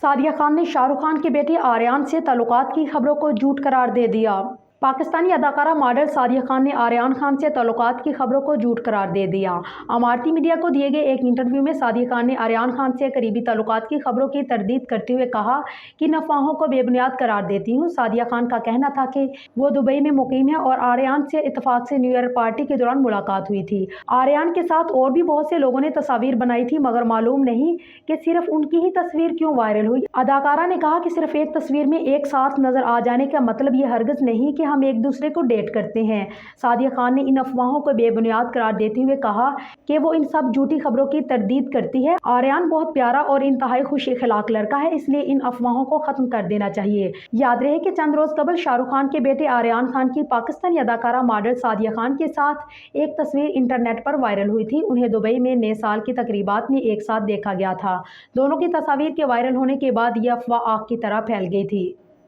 सादिया खान ने शाहरुख खान के बेटे आर्यन से ताल्लुकात की खबरों को झूठ करार दे दिया। पाकिस्तानी अदाकारा मॉडल सादिया खान ने आर्यन खान से ताल्लुकात की खबरों को झूठ करार दे दिया। अमारती मीडिया को दिए गए एक इंटरव्यू में सादिया खान ने आर्यन खान से करीबी ताल्लुकात की खबरों की तरदीद करते हुए कहा कि इन अफवाहों को बेबुनियाद करार देती हूँ। सादिया खान का कहना था कि वो दुबई में मुकीम है और आर्यन से इत्तेफाक से न्यू ईयर पार्टी के दौरान मुलाकात हुई थी। आर्यन के साथ और भी बहुत से लोगों ने तस्वीर बनाई थी, मगर मालूम नहीं कि सिर्फ उनकी ही तस्वीर क्यों वायरल हुई। अदाकारा ने कहा कि सिर्फ एक तस्वीर में एक साथ नजर आ जाने का मतलब ये हरगिज नहीं कि हम एक दूसरे को डेट करते हैं। सादिया खान ने इन अफवाहों को बेबुनियाद करार देते हुए कहा कि वो इन सब झूठी खबरों की तरदीद करती है। आर्यन बहुत प्यारा और इंतहाई खुश अखलाक लड़का है, इसलिए इन अफवाहों को खत्म कर देना चाहिए। याद रहे कि चंद रोज कबल शाहरुख खान के बेटे आर्यन खान की पाकिस्तानी अदाकारा मॉडल सादिया खान के साथ एक तस्वीर इंटरनेट पर वायरल हुई थी। उन्हें दुबई में नए साल की तकरीबात में एक साथ देखा गया था। दोनों की तस्वीर के वायरल होने के बाद यह अफवाह आग की तरह फैल गई थी।